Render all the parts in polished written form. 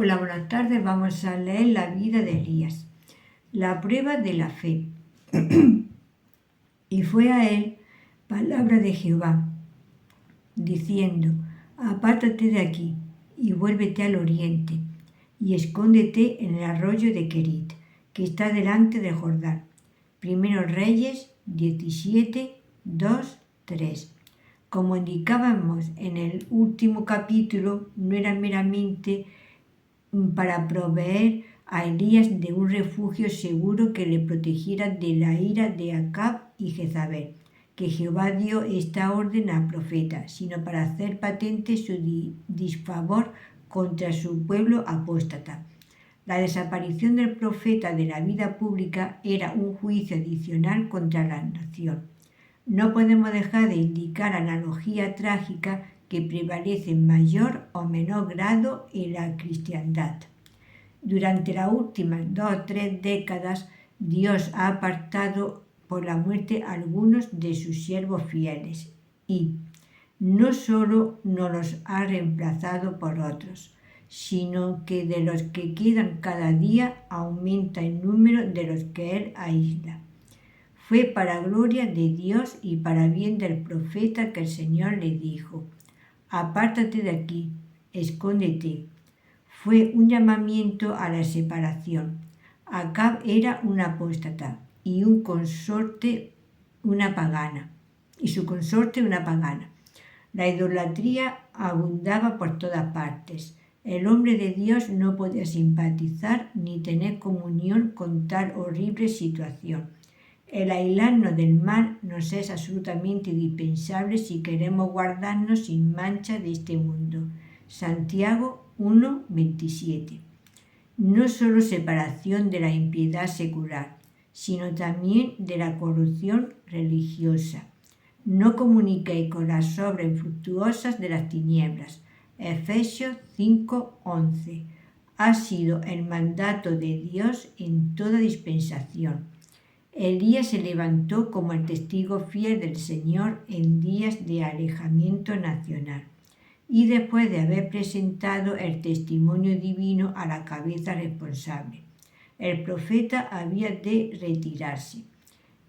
Hola, buenas tardes. Vamos a leer la vida de Elías. La prueba de la fe. Y fue a él palabra de Jehová, diciendo: apártate de aquí y vuélvete al oriente, y escóndete en el arroyo de Querit, que está delante del Jordán. Primero Reyes 17, 2, 3. Como indicábamos en el último capítulo, no era meramente para proveer a Elías de un refugio seguro que le protegiera de la ira de Acab y Jezabel, que Jehová dio esta orden al profeta, sino para hacer patente su disfavor contra su pueblo apóstata. La desaparición del profeta de la vida pública era un juicio adicional contra la nación. No podemos dejar de indicar analogía trágica que prevalece en mayor o menor grado en la cristiandad. Durante las últimas 2 o 3 décadas, Dios ha apartado por la muerte a algunos de sus siervos fieles y no solo no los ha reemplazado por otros, sino que de los que quedan cada día aumenta el número de los que Él aísla. Fue para gloria de Dios y para bien del profeta que el Señor le dijo: apártate de aquí, escóndete. Fue un llamamiento a la separación. Acab era una apóstata y su consorte una pagana. La idolatría abundaba por todas partes. El hombre de Dios no podía simpatizar ni tener comunión con tal horrible situación. El aislarnos del mal nos es absolutamente indispensable si queremos guardarnos sin mancha de este mundo. Santiago 1:27. No solo separación de la impiedad secular, sino también de la corrupción religiosa. No comuniquéis con las obras infructuosas de las tinieblas. Efesios 5:11. Ha sido el mandato de Dios en toda dispensación. Elías se levantó como el testigo fiel del Señor en días de alejamiento nacional y después de haber presentado el testimonio divino a la cabeza responsable. El profeta había de retirarse.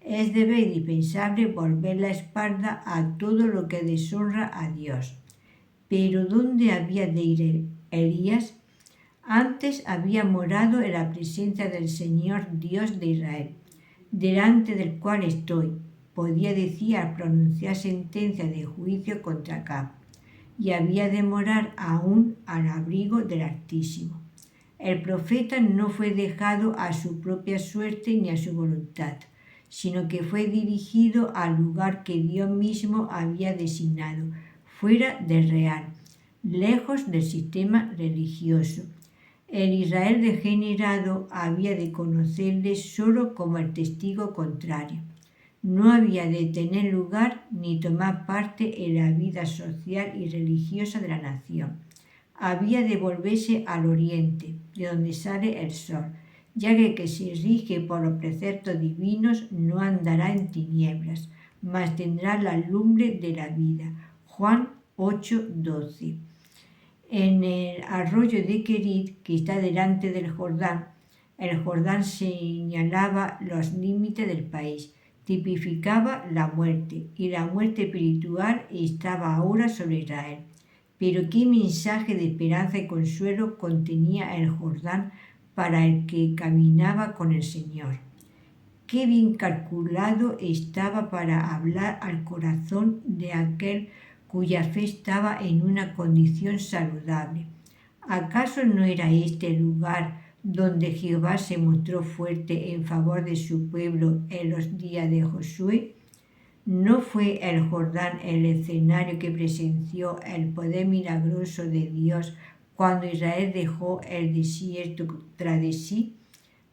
Es deber indispensable volver la espalda a todo lo que deshonra a Dios. Pero ¿dónde había de ir Elías? Antes había morado en la presencia del Señor Dios de Israel, delante del cual estoy, podía decir al pronunciar sentencia de juicio contra Acab, y había de morar aún al abrigo del Altísimo. El profeta no fue dejado a su propia suerte ni a su voluntad, sino que fue dirigido al lugar que Dios mismo había designado, fuera del real, lejos del sistema religioso. El Israel degenerado había de conocerle solo como el testigo contrario. No había de tener lugar ni tomar parte en la vida social y religiosa de la nación. Había de volverse al oriente, de donde sale el sol, ya que el que se rige por los preceptos divinos no andará en tinieblas, mas tendrá la lumbre de la vida. Juan 8:12. En el arroyo de Querit, que está delante del Jordán, el Jordán señalaba los límites del país, tipificaba la muerte, y la muerte espiritual estaba ahora sobre Israel. Pero qué mensaje de esperanza y consuelo contenía el Jordán para el que caminaba con el Señor. Qué bien calculado estaba para hablar al corazón de aquel cuya fe estaba en una condición saludable. ¿Acaso no era este el lugar donde Jehová se mostró fuerte en favor de su pueblo en los días de Josué? ¿No fue el Jordán el escenario que presenció el poder milagroso de Dios cuando Israel dejó el desierto tras de sí?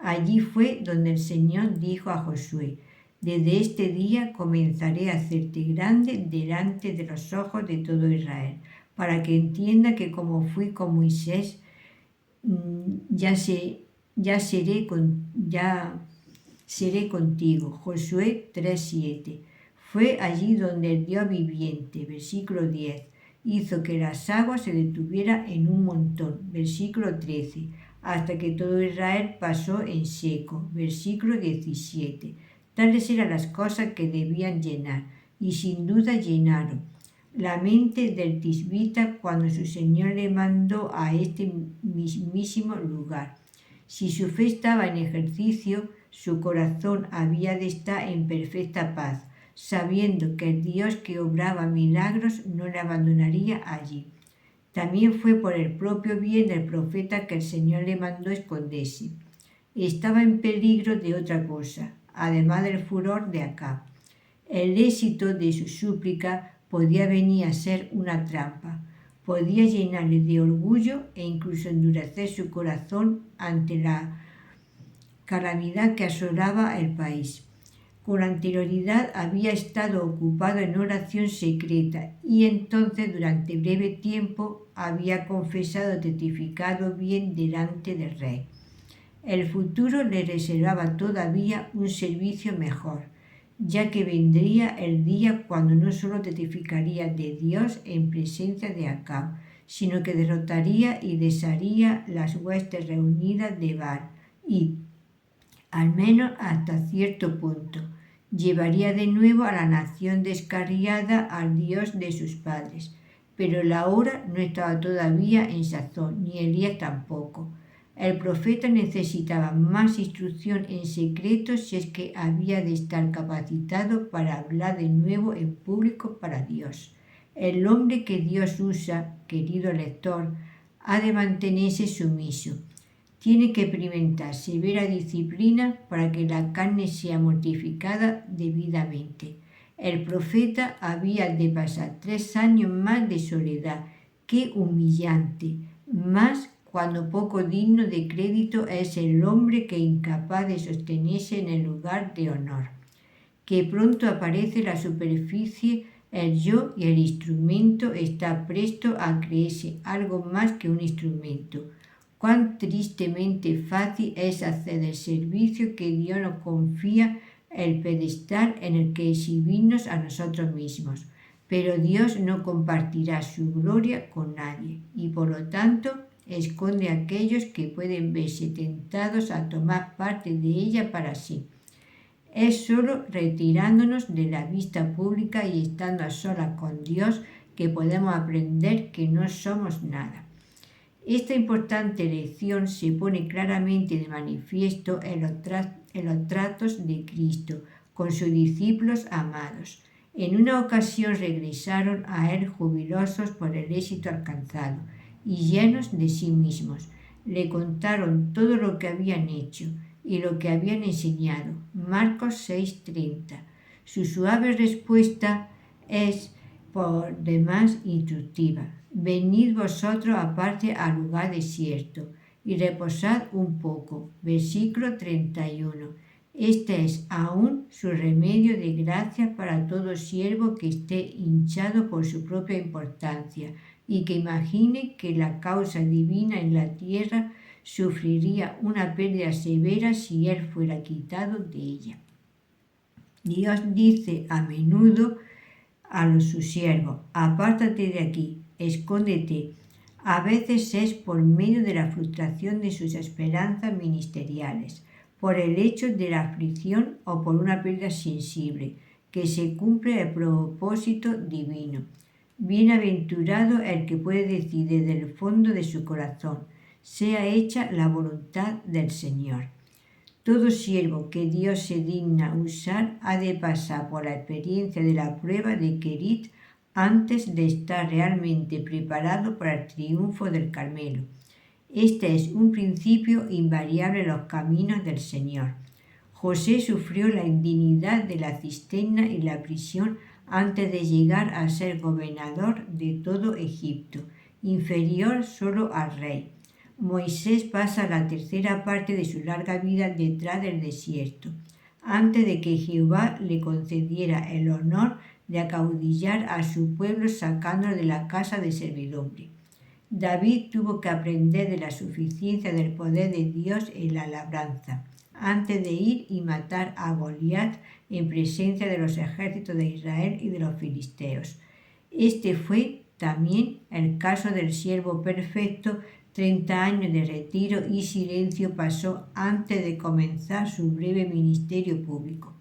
Allí fue donde el Señor dijo a Josué: desde este día comenzaré a hacerte grande delante de los ojos de todo Israel, para que entienda que como fui con Moisés, ya seré contigo. Josué 3:7. Fue allí donde el Dios viviente, versículo 10, hizo que las aguas se detuvieran en un montón, versículo 13, hasta que todo Israel pasó en seco, versículo 17. Tales eran las cosas que debían llenar, y sin duda llenaron la mente del tisbita cuando su Señor le mandó a este mismísimo lugar. Si su fe estaba en ejercicio, su corazón había de estar en perfecta paz, sabiendo que el Dios que obraba milagros no le abandonaría allí. También fue por el propio bien del profeta que el Señor le mandó esconderse. Estaba en peligro de otra cosa, además del furor de Acab. El éxito de su súplica podía venir a ser una trampa. Podía llenarle de orgullo e incluso endurecer su corazón ante la calamidad que asolaba el país. Con anterioridad había estado ocupado en oración secreta y entonces durante breve tiempo había confesado testificado bien delante del rey. El futuro le reservaba todavía un servicio mejor, ya que vendría el día cuando no solo testificaría de Dios en presencia de Acab, sino que derrotaría y desharía las huestes reunidas de Baal y, al menos hasta cierto punto, llevaría de nuevo a la nación descarriada al Dios de sus padres. Pero la hora no estaba todavía en sazón, ni Elías tampoco. El profeta necesitaba más instrucción en secreto si es que había de estar capacitado para hablar de nuevo en público para Dios. El hombre que Dios usa, querido lector, ha de mantenerse sumiso. Tiene que experimentar severa disciplina para que la carne sea mortificada debidamente. El profeta había de pasar 3 años más de soledad. ¡Qué humillante! Más cuando poco digno de crédito es el hombre que incapaz de sostenerse en el lugar de honor. Que pronto aparece la superficie, el yo y el instrumento está presto a creerse algo más que un instrumento. Cuán tristemente fácil es hacer del servicio que Dios nos confía el pedestal en el que exhibirnos a nosotros mismos. Pero Dios no compartirá su gloria con nadie y por lo tanto esconde a aquellos que pueden verse tentados a tomar parte de ella para sí. Es solo retirándonos de la vista pública y estando a solas con Dios que podemos aprender que no somos nada. Esta importante lección se pone claramente de manifiesto en los tratos de Cristo con sus discípulos amados. En una ocasión regresaron a él jubilosos por el éxito alcanzado y llenos de sí mismos. Le contaron todo lo que habían hecho y lo que habían enseñado. Marcos 6:30. Su suave respuesta es por demás instructiva. Venid vosotros aparte al lugar desierto y reposad un poco. Versículo 31. Este es aún su remedio de gracia para todo siervo que esté hinchado por su propia importancia y que imagine que la causa divina en la tierra sufriría una pérdida severa si él fuera quitado de ella. Dios dice a menudo a sus siervos: apártate de aquí, escóndete. A veces es por medio de la frustración de sus esperanzas ministeriales, por el hecho de la aflicción o por una pérdida sensible, que se cumple el propósito divino. Bienaventurado el que puede decir desde el fondo de su corazón: sea hecha la voluntad del Señor. Todo siervo que Dios se digna usar ha de pasar por la experiencia de la prueba de Kerit antes de estar realmente preparado para el triunfo del Carmelo. Este es un principio invariable en los caminos del Señor. José sufrió la indignidad de la cisterna y la prisión antes de llegar a ser gobernador de todo Egipto, inferior solo al rey. Moisés pasa la tercera parte de su larga vida detrás del desierto, antes de que Jehová le concediera el honor de acaudillar a su pueblo sacándolo de la casa de servidumbre. David tuvo que aprender de la suficiencia del poder de Dios en la labranza, antes de ir y matar a Goliat en presencia de los ejércitos de Israel y de los filisteos. Este fue También el caso del siervo perfecto, 30 años de retiro y silencio pasó antes de comenzar su breve ministerio público.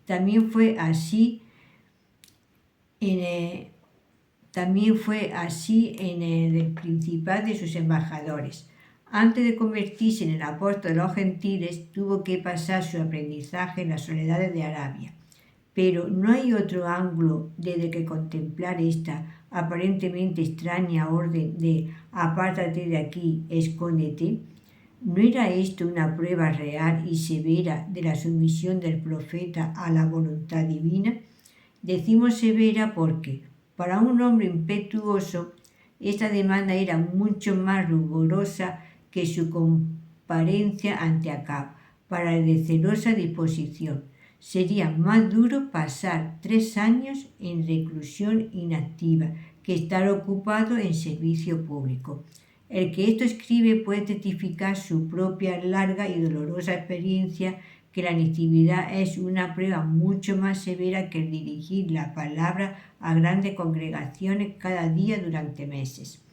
También fue así en el principal de sus embajadores. Antes de convertirse en el apóstol de los gentiles, tuvo que pasar su aprendizaje en las soledades de Arabia. Pero no hay otro ángulo desde que contemplar esta aparentemente extraña orden de apártate de aquí, escóndete. ¿No era esto una prueba real y severa de la sumisión del profeta a la voluntad divina? Decimos severa porque, para un hombre impetuoso, esta demanda era mucho más rigurosa que su comparencia ante Acab. Para el de celosa disposición, sería más duro pasar 3 años en reclusión inactiva que estar ocupado en servicio público. El que esto escribe puede testificar su propia larga y dolorosa experiencia que la inactividad es una prueba mucho más severa que el dirigir la palabra a grandes congregaciones cada día durante meses.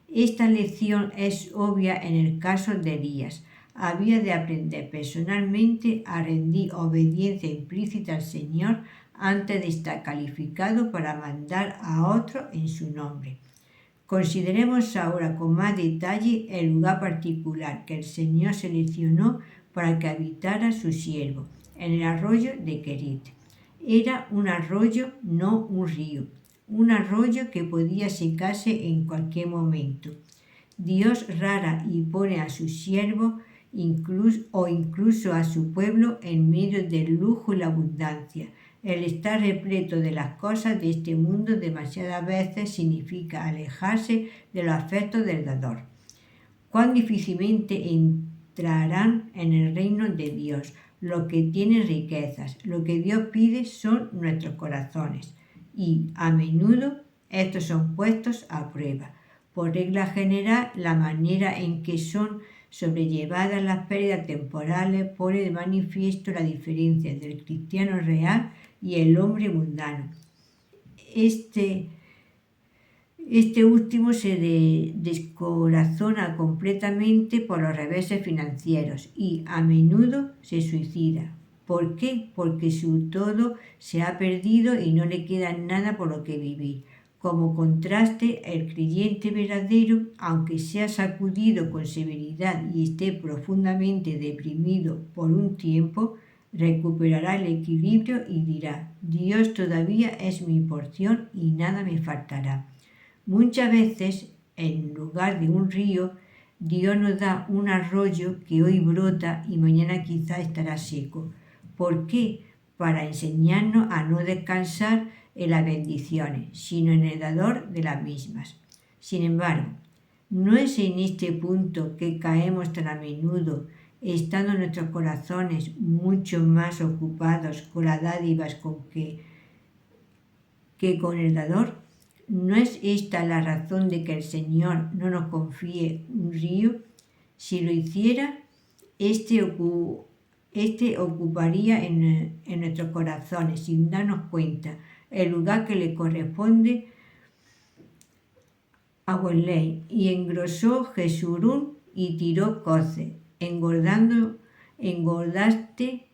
Esta lección es obvia en el caso de Elías. Había de aprender personalmente a rendir obediencia implícita al Señor antes de estar calificado para mandar a otro en su nombre. Consideremos ahora con más detalle el lugar particular que el Señor seleccionó para que habitara su siervo, en el arroyo de Querit. Era un arroyo, no un río, un arroyo que podía secarse en cualquier momento. Dios rara y pone a su siervo incluso a su pueblo en medio del lujo y la abundancia. El estar repleto de las cosas de este mundo demasiadas veces significa alejarse de los afectos del dador. Cuán difícilmente entrarán en el reino de Dios los que tienen riquezas. Lo que Dios pide son nuestros corazones y a menudo estos son puestos a prueba. Por regla general, la manera en que son sobrellevadas las pérdidas temporales pone de manifiesto la diferencia entre el cristiano real y el hombre mundano. Este último se descorazona completamente por los reveses financieros y a menudo se suicida. ¿Por qué? Porque su todo se ha perdido y no le queda nada por lo que vivir. Como contraste, el creyente verdadero, aunque sea sacudido con severidad y esté profundamente deprimido por un tiempo, recuperará el equilibrio y dirá: Dios todavía es mi porción y nada me faltará. Muchas veces, en lugar de un río, Dios nos da un arroyo que hoy brota y mañana quizá estará seco. ¿Por qué? Para enseñarnos a no descansar en las bendiciones, sino en el dador de las mismas. Sin embargo, no es en este punto que caemos tan a menudo, estando nuestros corazones mucho más ocupados con las dádivas que con el dador. ¿No es esta la razón de que el Señor no nos confíe un río? Si lo hiciera, este ocuparía en nuestros corazones, sin darnos cuenta, el lugar que le corresponde a Golley, y engrosó Jesurún y tiró Coce, engrosástete,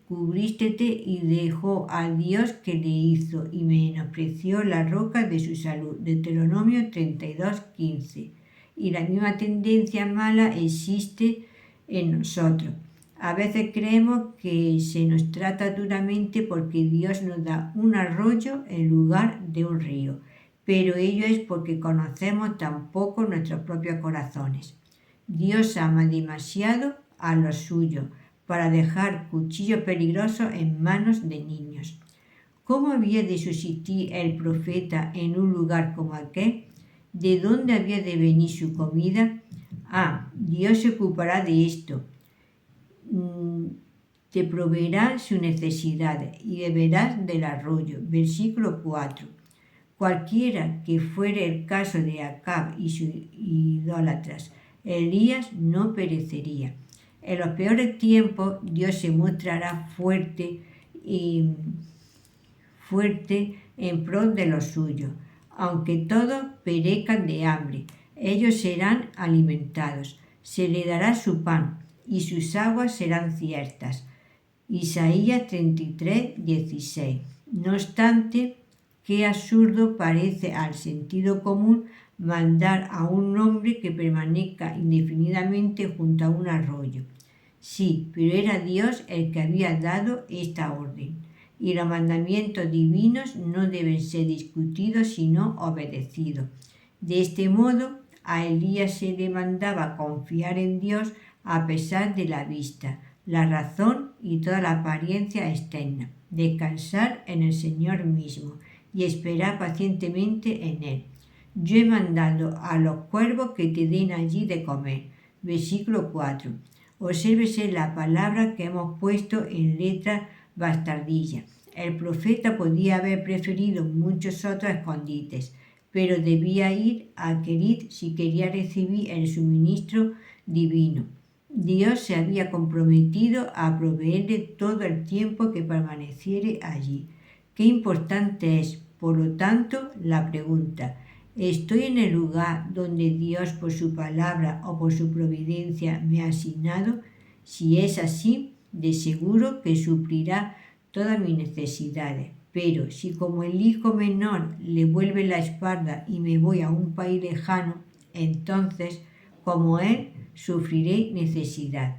cubrístete y dejó al Dios que le hizo y menospreció la roca de su salud. Deuteronomio 32:15. Y la misma tendencia mala existe en nosotros. A veces creemos que se nos trata duramente porque Dios nos da un arroyo en lugar de un río, pero ello es porque conocemos tan poco nuestros propios corazones. Dios ama demasiado a los suyos para dejar cuchillos peligrosos en manos de niños. ¿Cómo había de subsistir el profeta en un lugar como aquel? ¿De dónde había de venir su comida? Dios se ocupará de esto. Te proveerá sus necesidades y beberás del arroyo. Versículo 4. Cualquiera que fuere el caso de Acab y sus idólatras, Elías no perecería. En los peores tiempos, Dios se mostrará fuerte en pro de los suyos. Aunque todos perezcan de hambre, ellos serán alimentados. Se le dará su pan y sus aguas serán ciertas. Isaías 33, 16. No obstante, qué absurdo parece al sentido común mandar a un hombre que permanezca indefinidamente junto a un arroyo. Sí, pero era Dios el que había dado esta orden, y los mandamientos divinos no deben ser discutidos sino obedecidos. De este modo, a Elías se le mandaba confiar en Dios a pesar de la vista, la razón y toda la apariencia externa, descansar en el Señor mismo y esperar pacientemente en Él. Yo he mandado a los cuervos que te den allí de comer. Versículo 4. Obsérvese la palabra que hemos puesto en letra bastardilla. El profeta podía haber preferido muchos otros escondites, pero debía ir a Kerit si quería recibir el suministro divino. Dios se había comprometido a proveerle todo el tiempo que permaneciere allí. Qué importante es, por lo tanto, la pregunta: ¿estoy en el lugar donde Dios por su palabra o por su providencia me ha asignado? Si es así, de seguro que suplirá todas mis necesidades. Pero si como el hijo menor le vuelve la espalda y me voy a un país lejano, entonces, como él, sufriré necesidad.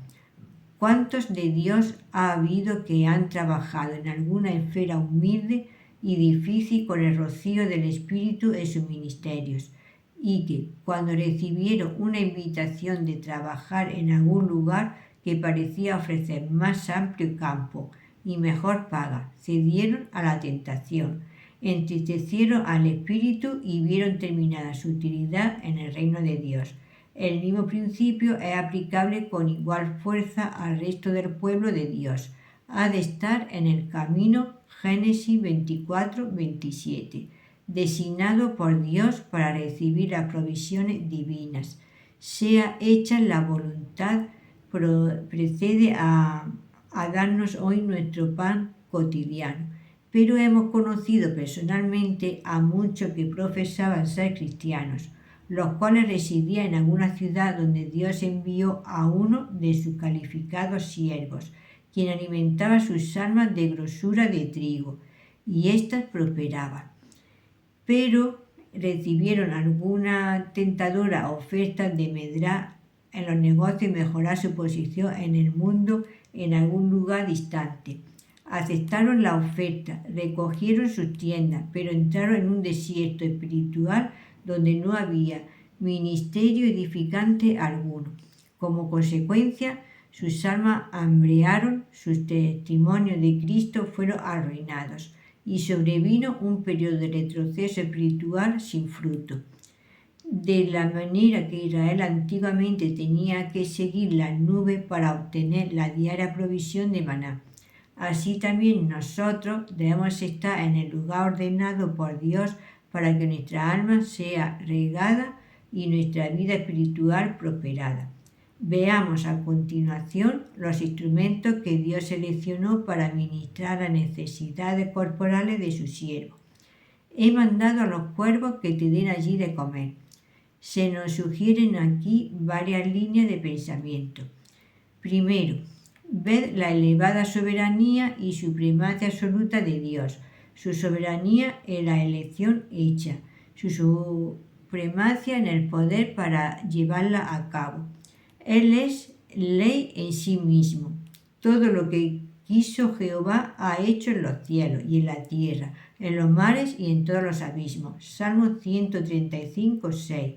¿Cuántos de Dios ha habido que han trabajado en alguna esfera humilde y difícil con el rocío del Espíritu en sus ministerios, y que, cuando recibieron una invitación de trabajar en algún lugar que parecía ofrecer más amplio campo y mejor paga, cedieron a la tentación, entristecieron al Espíritu y vieron terminada su utilidad en el reino de Dios? El mismo principio es aplicable con igual fuerza al resto del pueblo de Dios. Ha de estar en el camino, Génesis 24, 27, designado por Dios para recibir las provisiones divinas. Sea hecha la voluntad, precede a darnos hoy nuestro pan cotidiano. Pero hemos conocido personalmente a muchos que profesaban ser cristianos, los cuales residían en alguna ciudad donde Dios envió a uno de sus calificados siervos, quien alimentaba sus almas de grosura de trigo, y éstas prosperaban. Pero recibieron alguna tentadora oferta de medrar en los negocios y mejorar su posición en el mundo en algún lugar distante. Aceptaron la oferta, recogieron sus tiendas, pero entraron en un desierto espiritual donde no había ministerio edificante alguno. Como consecuencia, sus almas hambrearon, sus testimonios de Cristo fueron arruinados y sobrevino un periodo de retroceso espiritual sin fruto. De la manera que Israel antiguamente tenía que seguir las nubes para obtener la diaria provisión de maná, así también nosotros debemos estar en el lugar ordenado por Dios para que nuestra alma sea regada y nuestra vida espiritual prosperada. Veamos a continuación los instrumentos que Dios seleccionó para ministrar las necesidades corporales de su siervo. He mandado a los cuervos que te den allí de comer. Se nos sugieren aquí varias líneas de pensamiento. Primero, ved la elevada soberanía y supremacía absoluta de Dios, su soberanía en la elección hecha, su supremacía en el poder para llevarla a cabo. Él es ley en sí mismo. Todo lo que quiso Jehová ha hecho en los cielos y en la tierra, en los mares y en todos los abismos. Salmo 135, 6.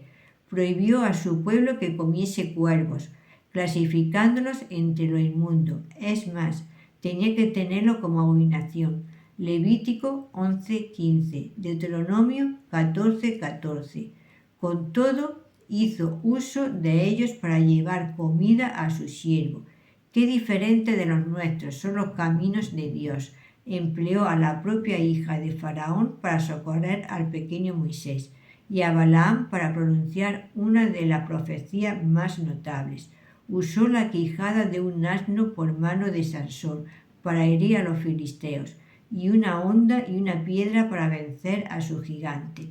Prohibió a su pueblo que comiese cuervos, clasificándolos entre lo inmundo. Es más, tenía que tenerlo como abominación. Levítico 11:15, Deuteronomio 14:14. Con todo, hizo uso de ellos para llevar comida a su siervo. Qué diferente de los nuestros son los caminos de Dios. Empleó a la propia hija de Faraón para socorrer al pequeño Moisés y a Balaam para pronunciar una de las profecías más notables. Usó la quijada de un asno por mano de Sansón para herir a los filisteos y una honda y una piedra para vencer a su gigante.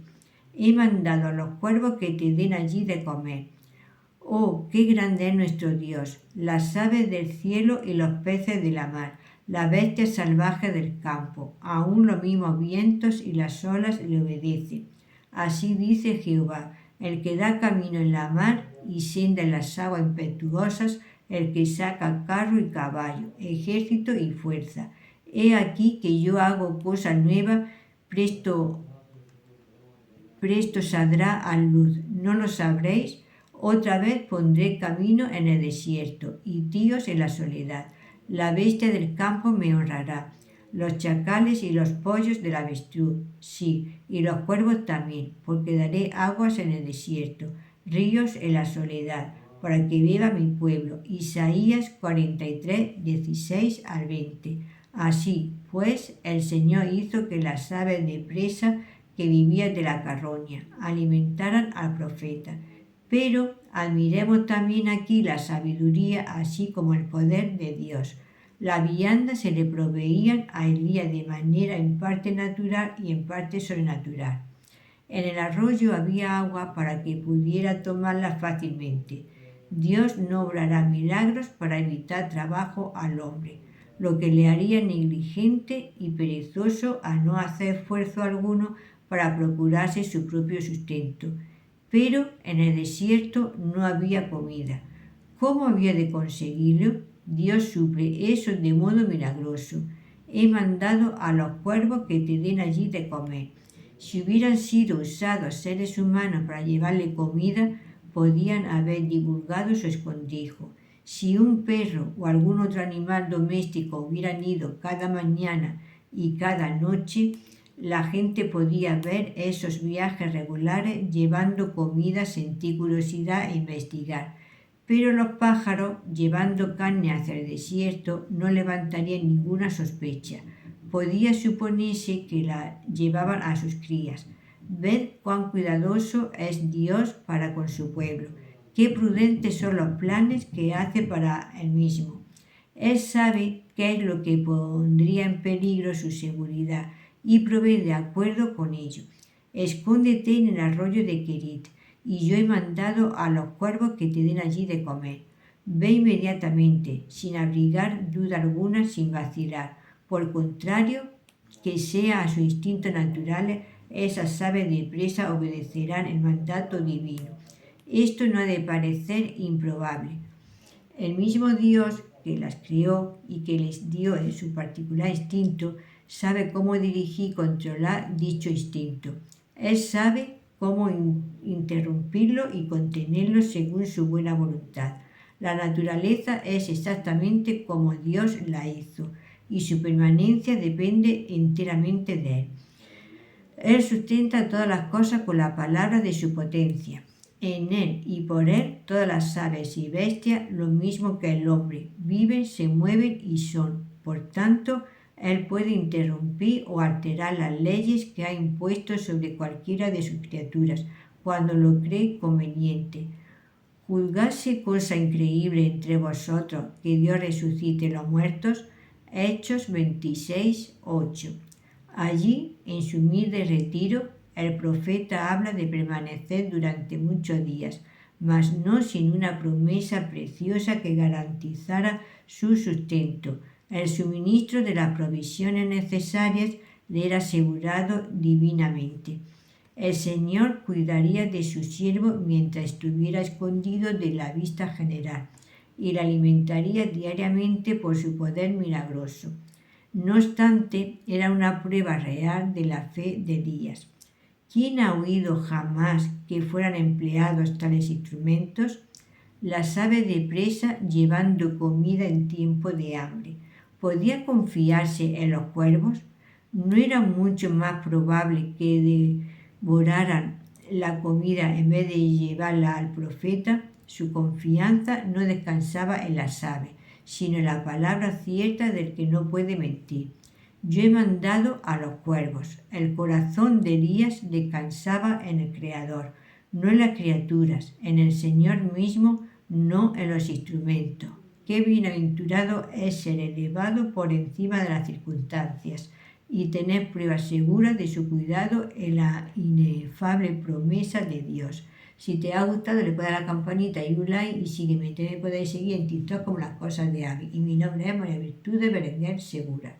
He mandado a los cuervos que te den allí de comer. Oh, qué grande es nuestro Dios, las aves del cielo y los peces de la mar, las bestias salvajes del campo, aun los mismos vientos y las olas le obedecen. Así dice Jehová, el que da camino en la mar y senda en las aguas impetuosas, el que saca carro y caballo, ejército y fuerza. He aquí que yo hago cosa nueva, presto saldrá a luz, ¿no lo sabréis? Otra vez pondré camino en el desierto y tíos en la soledad. La bestia del campo me honrará, los chacales y los pollos del avestruz, sí, y los cuervos también, porque daré aguas en el desierto, ríos en la soledad, para que beba mi pueblo. Isaías 43, 16 al 20. Así pues, el Señor hizo que las aves de presa que vivían de la carroña alimentaran al profeta. Pero admiremos también aquí la sabiduría así como el poder de Dios. Las viandas se le proveían a Elías de manera en parte natural y en parte sobrenatural. En el arroyo había agua para que pudiera tomarla fácilmente. Dios no obrará milagros para evitar trabajo al hombre, lo que le haría negligente y perezoso a no hacer esfuerzo alguno para procurarse su propio sustento. Pero en el desierto no había comida. ¿Cómo había de conseguirlo? Dios suple eso de modo milagroso. He mandado a los cuervos que te den allí de comer. Si hubieran sido usados seres humanos para llevarle comida, podían haber divulgado su escondrijo. Si un perro o algún otro animal doméstico hubieran ido cada mañana y cada noche, la gente podía ver esos viajes regulares llevando comida, sentir curiosidad e investigar. Pero los pájaros, llevando carne hacia el desierto, no levantarían ninguna sospecha. Podía suponerse que la llevaban a sus crías. Ved cuán cuidadoso es Dios para con su pueblo. Qué prudentes son los planes que hace para él mismo. Él sabe qué es lo que pondría en peligro su seguridad y provee de acuerdo con ello. Escóndete en el arroyo de Kerit, y yo he mandado a los cuervos que te den allí de comer. Ve inmediatamente, sin abrigar duda alguna, sin vacilar. Por contrario, que sea a su instinto natural, esas aves de presa obedecerán el mandato divino. Esto no ha de parecer improbable. El mismo Dios que las crió y que les dio en su particular instinto, sabe cómo dirigir y controlar dicho instinto. Él sabe cómo interrumpirlo y contenerlo según su buena voluntad. La naturaleza es exactamente como Dios la hizo y su permanencia depende enteramente de Él. Él sustenta todas las cosas con la palabra de su potencia. En Él y por Él todas las aves y bestias, lo mismo que el hombre, viven, se mueven y son. Por tanto, Él puede interrumpir o alterar las leyes que ha impuesto sobre cualquiera de sus criaturas, cuando lo cree conveniente. Juzgase cosa increíble entre vosotros que Dios resucite los muertos. Hechos 26, 8. Allí, en su humilde retiro, el profeta habla de permanecer durante muchos días, mas no sin una promesa preciosa que garantizara su sustento. El suministro de las provisiones necesarias le era asegurado divinamente. El Señor cuidaría de su siervo mientras estuviera escondido de la vista general y le alimentaría diariamente por su poder milagroso. No obstante, era una prueba real de la fe de Elías. ¿Quién ha oído jamás que fueran empleados tales instrumentos? Las aves de presa llevando comida en tiempo de hambre. ¿Podía confiarse en los cuervos? ¿No era mucho más probable que devoraran la comida en vez de llevarla al profeta? Su confianza no descansaba en las aves, sino en la palabra cierta del que no puede mentir. Yo he mandado a los cuervos. El corazón de Elías descansaba en el Creador, no en las criaturas, en el Señor mismo, no en los instrumentos. Qué bienaventurado es ser elevado por encima de las circunstancias y tener pruebas seguras de su cuidado en la inefable promesa de Dios. Si te ha gustado, le puedes dar a la campanita y un like y sígueme. También me podéis seguir en TikTok como Las Cosas de Abby. Y mi nombre es María Virtud de Berenguer Segura.